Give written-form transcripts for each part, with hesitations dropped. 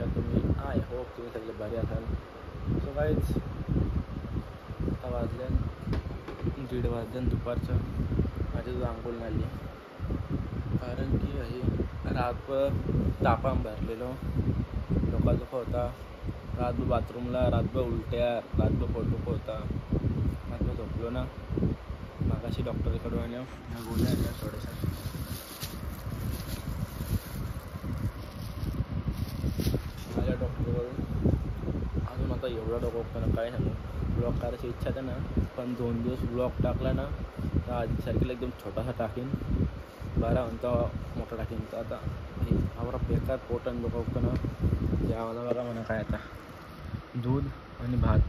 आहात तुम्ही? I hope तुम्ही सगळे बरे असाल. सो गाईज आता वाजले 1:30 वाजले दुपारचं. माझी जो आंघोळ झाली कारण की हे रातभर तापान भरलेलो, डोका दुखा होता, रातभर बाथरूमला, रातभर उलट्या, रातभर पोटदुखा होता. रातभर झोपलो ना. मागाशी डॉक्टरकडून आल्या गोळ्या आल्या थोड्याशा. माझ्या डॉक्टरकडून अजून आता एवढा डोकं काय सांगू. ब्लॉग करायची इच्छा आहे ना, पण 2 दिवस ब्लॉग टाकला ना तर आधीसारखीला एकदम छोटासा टाकीन, 12 म्हणता मोठा टाकीन. तर आता हे आवरा बेकार पोटन डोकं ना. जेवायला बघा म्हणा काय आता दूध आणि भात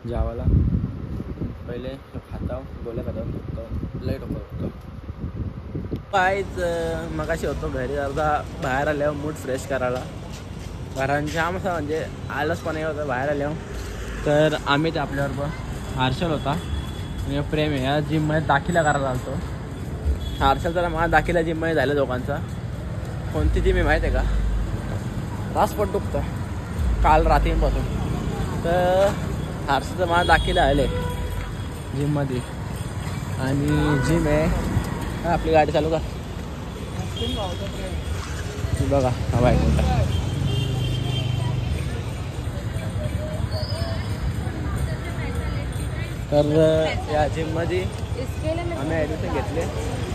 जेवायला. पहिले खाता गोळ्या खाता फक्त लई डोकं होतं. काहीच मगाशी होतो घरी, अर्धा बाहेर आल्यावर मूड फ्रेश करायला. कारण जाम असं म्हणजे आलंच पण होतं बाहेर आल्यावर. तर आम्ही ते आपल्याबरोबर हर्षल होता म्हणजे प्रेम आहे या जिममध्ये दाखिला करायला आलतो. हर्षल जरा मला दाखिला जिममध्ये झालं दोघांचा. कोणती जिम आहे माहीत आहे का? रासपट दुखतं काल रात्रीपासून. तर हर्षलचं मला दाखिला आले जिममध्ये आणि जिम आहे आपली गाडी चालू का बघा. हवा आहे कोणता तर या जिममध्ये आम्ही ॲडमिशन घेतले.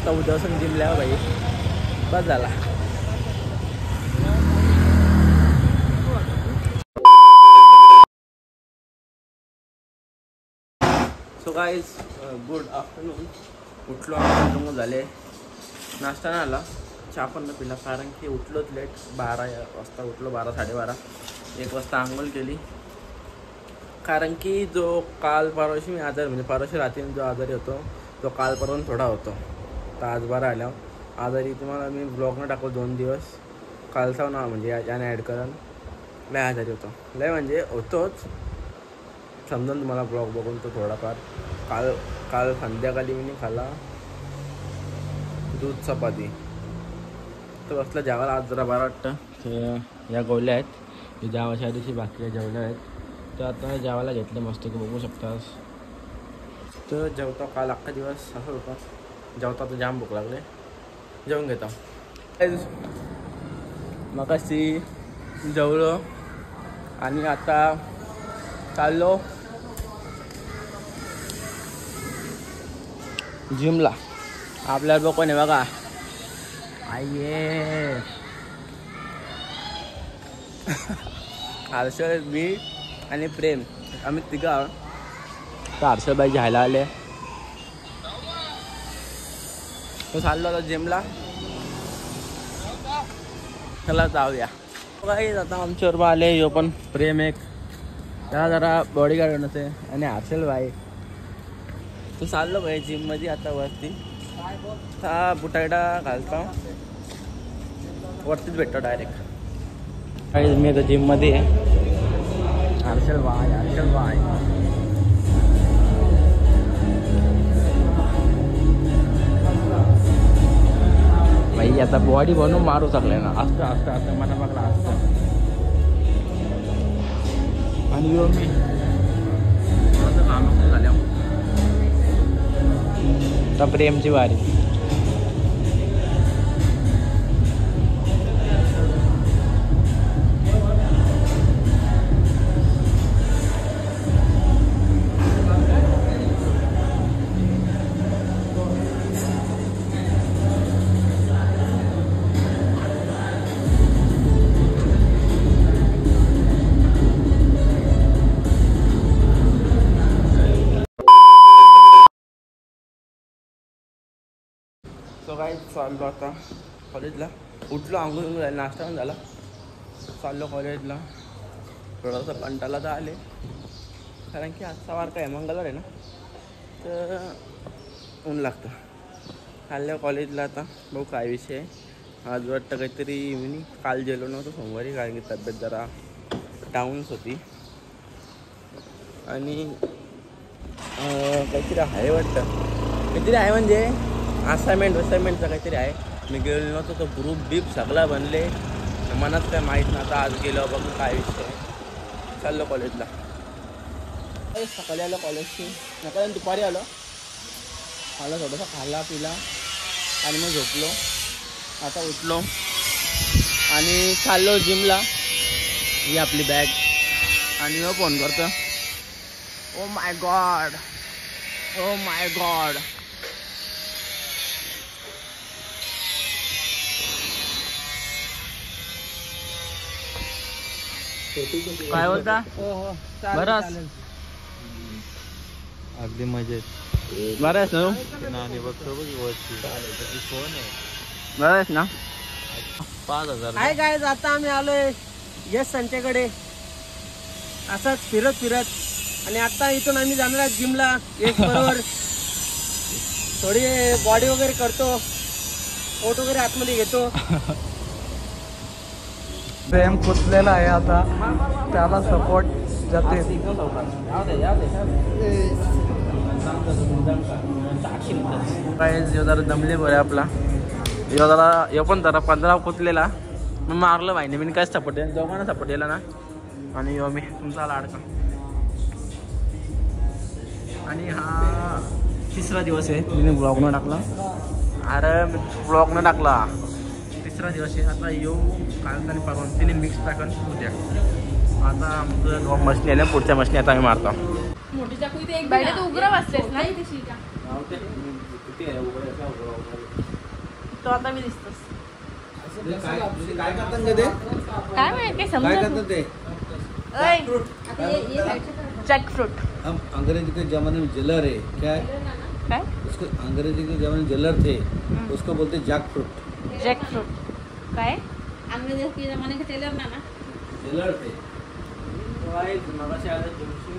14 दिवसांनी जिमला यावं भाई, बस झाला. So guys good afternoon. उठलो आम्ही झाले, नाश्ता नाही आला, चहा पण न पिला कारण की उठलोच लेट. 12 वाजता उठलो, 12 साडेबारा. 1 वाजता आंघोळ केली कारण की जो काल परवाशी मी आजारी म्हणजे परवाशी रात्री जो आजारी होतो तो काल परवा थोडा होतो. तर आज बरा आल्यावर आजारी तुम्हाला मी ब्लॉगनं टाकलो 2 दिवस. कालचा ना म्हणजे याने ॲड करून लय आजारी होतो, लय म्हणजे होतोच समजून तुम्हाला ब्लॉग बघून तो थोडाफार. काल संध्याकाळी मी खाल्ला दूध चपाती. तर बसला जेवायला. आज जरा बरं वाटतं. तर या गोळ्या आहेत, जेवायच्या आधीची बाकी जेवल्या आहेत. तर आता जेवायला घेतले मस्त की बघू शकतास. तर जेवतो. काल अख्खा दिवस असं होता, जेवता तर जाम भूक लागले, जेवून घेतो. मगाशी जेवलो आणि आता चाललो जिमला. आपल्याला कोण आहे बघा, आये हर्षल, मी आणि प्रेम, आम्ही तिघं आहोत. तर हर्षलबाई घ्यायला आले. तो चाललो आता जिमला, चला जाऊया. काही आता आमच्याबरोबर आले यो पण प्रेम एक, त्याला जरा बॉडीगार्ड नसे आणि हर्षलबाई. तो चाललो भाई जिममध्ये आता वरती. हा बुटायडा घालतो, वरतीच भेटतो डायरेक्ट. काही मी आता जिममध्ये आहे. हर्षलबाई भाई आता बॉडी बनवून मारू शकले ना. असतं मला बघला असतं. आणि यो मी थोडंसं काम झाल्या आता प्रेमची वारी. तो काय चाललो आता कॉलेजला. उठलो, आंघोळ झाला, नाश्ता पण झाला, चाललो कॉलेजला. थोडासा कंटाळा तर आले कारण की आजचा वार काय मंगळवार आहे ना, तर ऊन लागतं. चाललो कॉलेजला आता. बघू काय विषय आहे. आज वाटतं काहीतरी मी काल गेलो नव्हतो सोमवारी कारण की तब्येत जरा डाऊनच होती. आणि काहीतरी आहे वाटतं, काहीतरी आहे म्हणजे असाइनमेंटचं काहीतरी आहे. मी गेलो नव्हतो, तो ग्रुप बीप सगळा बनले मनात काय माहीत ना आता आज गेलो बघ काय विषय चाललो कॉलेजला. सकाळी आलो कॉलेजची नका दुपारी आलो थोडंसं खाल्ला पिला आणि मग झोपलो. आता उठलो आणि चाललो जिमला. ही आपली बॅग आणि मग फोन करतो. Oh my God oh my God. काय बोलता बरं अगदी मजेत. बरं आहेस ना नाणी बघतो बघ फोन आहे. बरं आहेस ना. 5000 काय काय आता आम्ही आलोय यश संतेकडे असंच फिरत फिरत. आणि आता इथून आम्ही जाणार जिमला यश बरोबर. थोडी बॉडी वगैरे करतो पोट वगैरे आतमध्ये घेतो. प्रेम कुचलेला आहे आता त्याला सपोर्ट जाते. जरा दमले बरे आपला जरा पण जरा 15 कुचलेला मग मारलं भाईने मी काय सपोर्ट दिला दोघांना सपोर्ट दिला ना. आणि मी तुमचा लाडका. आणि हा 3रा दिवस आहे तिने ब्लॉग न टाकला. अरे ब्लॉग न टाकला 3रा दिवस आहे. आता येऊ काल आणि परवा तिने मिक्स टाकून उद्या. आता आमचं 2 मशनी आल्या पुढच्या मशनी आता आम्ही मारतो. मोठी चाकू इथे एक बाईला तू उग्र बसलेस ना तो आता मी दिसतोस. काय करतात ते काय माहिती काय समजत ते जॅक फ्रूट. हम अंग्रेजी के जमाने में जेलर है क्या है काय उसको अंग्रेजी के जमाने में जेलर थे उसको बोलते जैक फ्रूट. जॅक फ्रूट काय अंग्रेजी के जमाने के टेलर ना जेलर थे. मगाशी आलं तुमची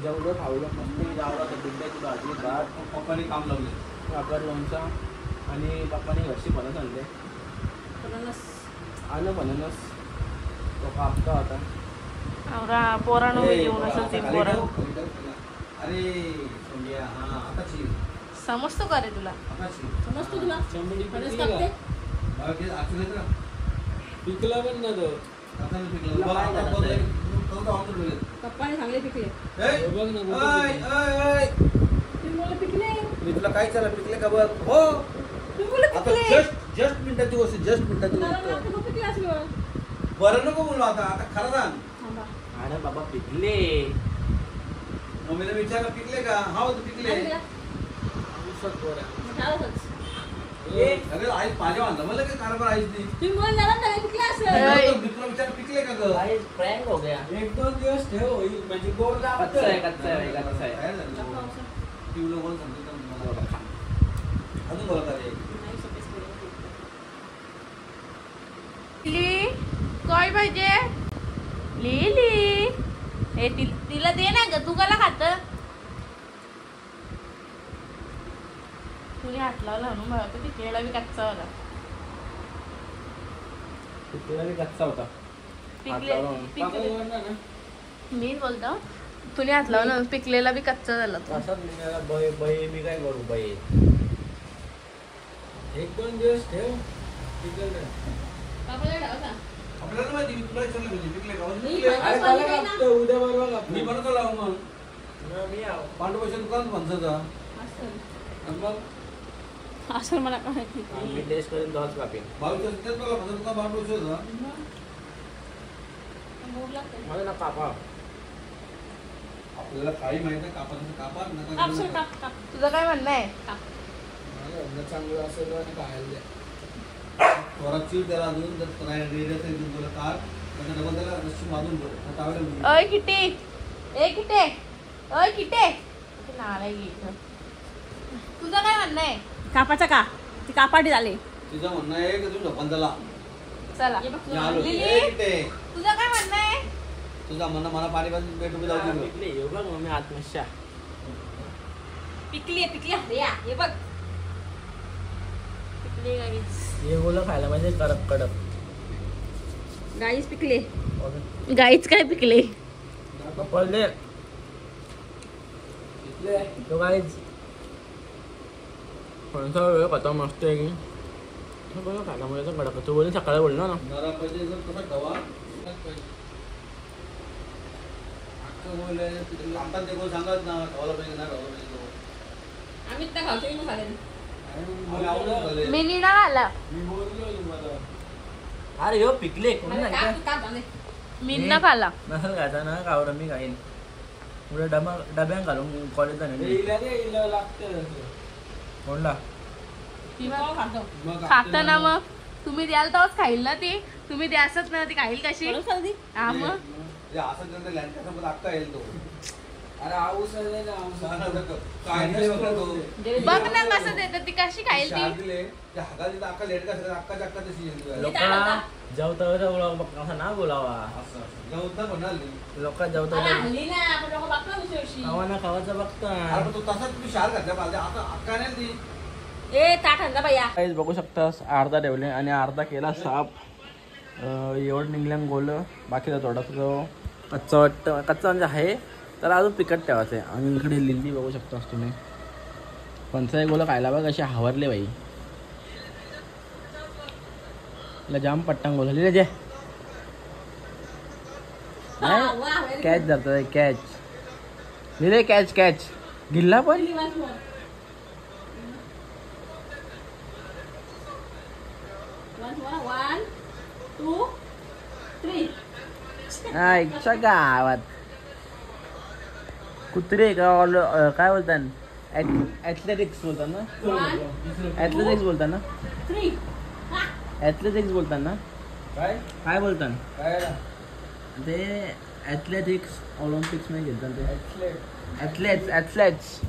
जेवढं खावलं मस्त जावला तर दुधाची भाजी भात पप्पाने काम लावले. काकर लोणचा आणि पप्पाने घरची फणस आणले. आलं फणस तो कापता होता. पोरानं घेऊन असं 3 पोरं अरे सोनिया हां आता छी समजतो का रे तुला. आता छी समजतो तुला फणस कापते बाकी आखिर तर पिकला पण ना तो आता मी पिकला बाबा तो ऑर्डर दिले. पप्पाने सांगले पिकले बघ ना तुम्ही मला पिकले मी तुला काय चाललं पिकले का बघ. हो तुम्ही बोलले आता पिकले जस्ट मिनिटाची गोष्ट जस्ट मिनिटाची गोष्ट. पिकले असले बरं नको बोलू आता खरं सांग. थांबा अरे बाबा पिकले. मम्मीला विचारलं पिकले का. हा पिकले. अरे आई माझ्या म्हणलं मला काय कारभार आईच नाही. तुम्ही मला नाही पिकले असं तुला विचार पिकले का ग. प्रँक हो गया. 1-2 दिवस ठेव होईल म्हणजे गोड कच्चा आहे कच्चा आहे कच्चा आहे. काय झालं पिवलं बोल समजतं मला बाबा. अजून बोलत आहे लिली काय पाहिजे लिली हे तिला दे ना ग. तू कला खात तुला हात लावला म्हणून मला वाटतं तिकडला बी कच्चा होता. पिकलेला बी कच्चा होता. पिकले मी बोलतो तुने हात लावला पिकलेला बी कच्चा झाला तो. मी काय करू बाई. 1-2 दिवस ठेव पिकल. पापड होता आपल्याला माहिती तुला विचारलं म्हणजे पिकले का. मी अरे फणस त्याला पाहिजे ना. कापतो उद्या बरोबर कापतो. मी बनवतो लावून मग मी पांडुभाषा दुकान म्हणतो मग असं मला काय माहिती मी टेस्ट करून जाऊच कापेन. बावीस तेच मला म्हणतो दुकान पांडुभाषा मूड लागते मला ना कापा. आपल्याला काही माहिती नाही कापाचं कापा नका काप करू सर नका. काप काप तुझं काय म्हणणं आहे. चांगलं असेल आणि खायला द्या. थोडा चिड त्याला अजून जर काय रेड असेल तर तुला कार म्हणजे डबल त्याला रस्सी बांधून ठेव. तावडे अय किटे ए किटे अय किटे नाला घे. तुझं काय म्हणणं आहे. कापाचा का ती कापाटी झाले तुझं म्हणणं आहे की तू ढोपण त्याला चला हे बघ मी आलो. लिली? ए, किटे. तुझं काय म्हणणं आहे. तुझं म्हणणं मला पाणी पासून पेट उभी जाऊ दे. पिकले हे बघ मम्मी आत्मशा. पिकली अरे या हे बघ पिकले गाईस. हे ओलं खायला म्हणजे कडक कडक. गाईस पिकले गाईच काय पिकले. पडले तो काहीच फणसा वेळ खतम मस्त आहे की बघा खायला म्हणजे असं कडक तू बोल सकाळी बोललो ना नरा पाहिजे जर कसा गवा अख्खं बोलले आता ते कोण सांगत ना ठेवायला पाहिजे ना ठेवायला पाहिजे आम्ही त्या खावतो मी खाल्ले मला आवडत झाले मी निडा आला मी बोललो तुम्हाला अरे हो पिकले कोणी नाही का मी न खाला नसेल खायचा ना कावडं मी खाईन पुढे डब्यान घालून कॉलेजला नाही इला लागतं कोणला खात ना मग तुम्ही द्याल तेव्हाच खाईल ना ती तुम्ही द्यासच ना ती खाईल कशी हा मग असं त्यांना लँडसोबत अक्का येईल तो अरे आऊस काय नाही बघतो तो बघ ना कसं देतात ती कशी खाईल ती दिले त्या हाताची अक्का लेट का अक्काच्या अक्का तशी येईल लोकांना जेवता बोलावं असं ना बोलावा असं जेवता म्हणाली लोक जेवता खावाना खावाचं बघता अरे पण तो तसाच तुम्ही शार घातल्या पाहिजे आता अक्का नाही ती ए ताट आणला भैया काहीच बघू शकतास अर्धा ठेवले आणि अर्धा केला साफ एवढं निघल्यान गोल बाकीचा थोडासा जो कच्चा वाटतं कच्चा म्हणजे आहे तर अजून तिखट ठेवायचं आहे आणि इकडे लिंबी बघू शकतास तुम्ही पंचाई गोलं खायला बघ असे हावरले बाई तिला जाम पट्टांग गोल लिहिले जे कॅच जातं कॅच लिहिले कॅच कॅच गिल्ला पण वन टू थ्री इच्छा गावात कुत्रे का काय बोलतात ॲथलेटिक्स बोलतात ना ॲथलेटिक्स बोलतात ना थ्री ॲथलेटिक्स बोलतात ना काय काय बोलतात काय ते ॲथलेटिक्स ऑलिम्पिक्समध्ये घेतात ते ॲथलेट्स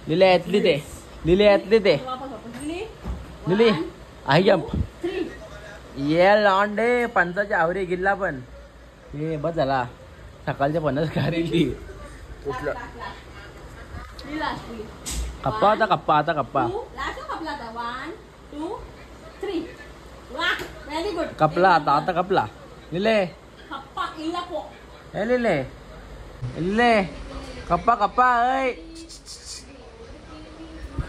लिहिले ॲथलीट आहे लिहिले ॲथलीट आहे लिहिले हाय जम्प थ्री ये लॉन्डे पंचाची आवरी गिल्ला पण हे बस झाला सकाळच्या पन्नास काढली कुठलं कप्पा होता कप्पा आता कप्पा वन टू थ्री वा व्हेरी गुड कपला आता कपला लिहिले कप्पा इल्ला पो हे लिहिले लिहिले कप्पा कप्पा ऐ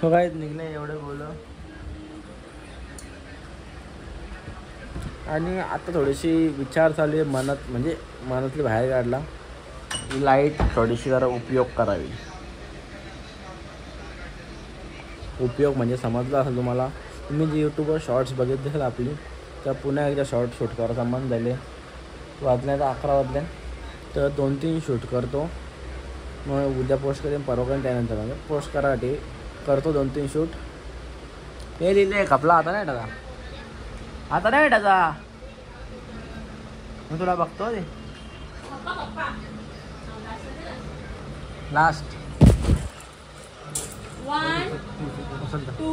काय निघले एवढं बोल आणि आता थोडीशी विचार चालू आहे मनात म्हणजे मनातली बाहेर काढला लाईट थोडीशी जरा उपयोग करावी उपयोग म्हणजे समजला असेल तुम्हाला तुम्ही जे यूट्यूबवर शॉर्ट्स बघितले असेल आपली तर पुन्हा एकदा शॉर्ट शूट करायचा मन झाले वाजल्या तर 11 वाजल्या तर 2-3 शूट करतो मग उद्या पोस्ट करेन परवा करेन त्यानंतर पोस्ट करासाठी करतो 2-3 शूट हे लिहिले खपला आता नाही टाका आता नाही टाका मी तुला बघतो ते लास्ट वन टू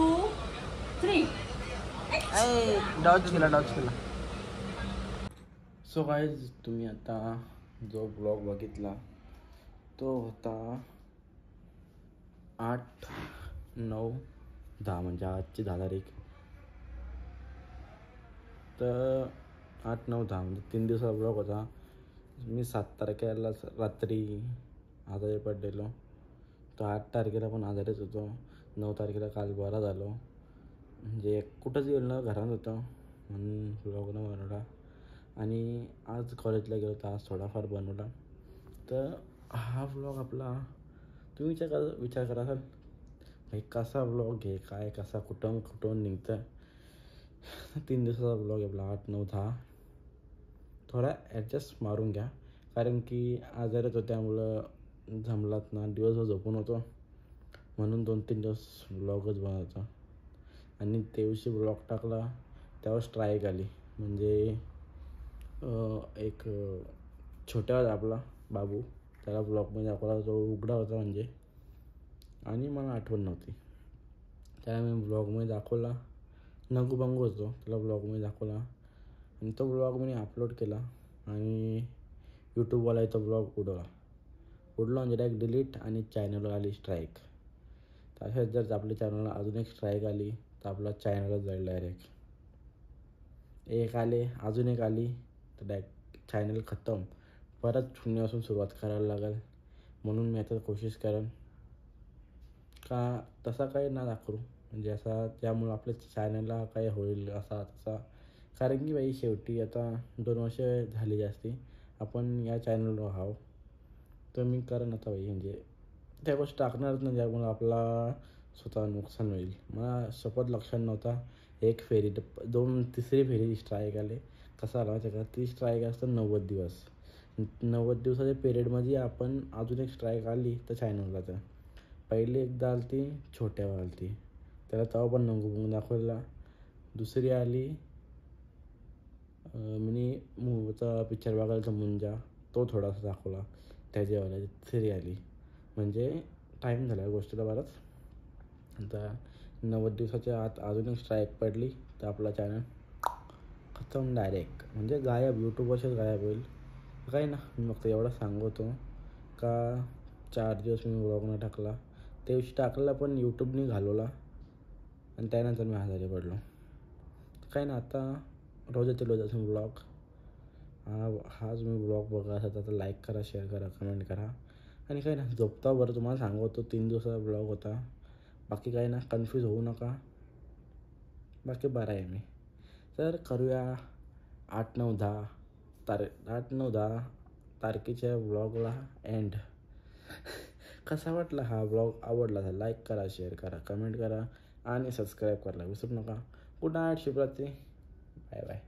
थ्री डॉच केला सो गाईज तुम्ही आता जो ब्लॉग बघितला तो होता 8, 9, 10 म्हणजे आजची 10 तारीख तर 8, 9, 10 म्हणजे 3 दिवसाचा ब्लॉग होता मी 7 तारखेला रात्री आजारी पडलेलो तर 8 तारखेला पण आजारीच होतो 9 तारखेला काल बरा झालो म्हणजे कुठंच गेलो ना घरात होतं म्हणून ब्लॉग न बनवला आणि आज कॉलेजला गेलो तर आज थोडाफार बनवला तर हा ब्लॉग आपला तुम्ही विचार करा असाल भाई कसा ब्लॉग आहे काय कसा कुठून निघतं 3 दिवसाचा ब्लॉग आहे आपला 8, 9, 10 थोडा ॲडजस्ट मारून घ्या कारण की आजारीच होतो त्यामुळं जमलात ना दिवसभर झोपून होतो म्हणून 2-3 दिवस ब्लॉगच बनवतो आणि त्या दिवशी ब्लॉग टाकला त्यावर स्ट्राईक आली म्हणजे एक छोटा होता आपला बाबू त्याला ब्लॉगमध्ये दाखवला तो उघडा होता म्हणजे आणि मला आठवण नव्हती त्याला मी ब्लॉगमध्ये दाखवला नगू बंगू होतो त्याला ब्लॉगमध्ये दाखवला आणि तो ब्लॉग मी अपलोड केला आणि यूट्यूबवाला तो ब्लॉग उडला म्हणजे डायरेक्ट डिलीट आणि चॅनलवर आली स्ट्राईक तर अशाच जर आपल्या चॅनलला अजून एक स्ट्राईक आली तर आपला चॅनलच जाईल डायरेक्ट एक आले अजून एक आली तर डायरेक्ट चॅनल खतम परत शून्यापासून सुरुवात करायला लागेल म्हणून मी आता कोशिश करेन का तसा काही ना दाखवू म्हणजे असा त्यामुळं आपल्या चॅनलला काय होईल असा तसा. कारण की बाई शेवटी आता 2 वर्ष झाली जास्ती आपण या चॅनलवर आहो. तर मी कारण आता बाई म्हणजे त्या गोष्टी टाकणारच नाही ज्यामुळं आपला स्वतः नुकसान होईल. मला शपथ लक्षात नव्हता. एक फेरी 3री फेरी स्ट्राईक आले. कसा आला माहिती का, ती स्ट्राईक असतं 90 दिवस. 90 दिवसाच्या पिरियडमध्ये आपण अजून एक स्ट्राईक आली तर चॅनलला. तर पहिली एकदा आली ती छोट्यावर आली ती, त्याला तेव्हा पण नंगू दाखवला. दुसरी आली मिनी मूवीचा पिक्चर बघायचा मुंजा, तो थोडासा दाखवला त्याच्यावाला. तिसरी आली म्हणजे टाईम झाला गोष्टीला बराच. आता 90 दिवसाच्या आत अजून एक स्ट्राईक पडली तर आपला चॅनल खतम डायरेक्ट, म्हणजे गायब, यूट्यूबवरच गायब होईल. काय ना, मी फक्त एवढं सांगतो का 4 दिवस मी व्लॉग नाही टाकला. त्या दिवशी टाकला पण यूट्यूबने घालवला आणि त्यानंतर मी आजारी पडलो. काय ना, आता रोज असेल व्लॉग. हाच मी व्लॉग बघा असा तर लाईक करा, शेअर करा, कमेंट करा. आणि काय ना, झोपता बरं तुम्हाला सांगतो 3 दिवसाचा व्लॉग होता. बाकी काय ना, कन्फ्यूज होऊ नका, बाकी बरं आहे मी. तर करूया 8-9-10 तारखेच्या व्लॉगला एंड. कसा वाटला हा व्लॉग? आवडला तर लाईक करा, शेअर करा, कमेंट करा आणि सबस्क्राईब करायला विसरू नका. गुड नाईट, शुभरात्री, बाय बाय.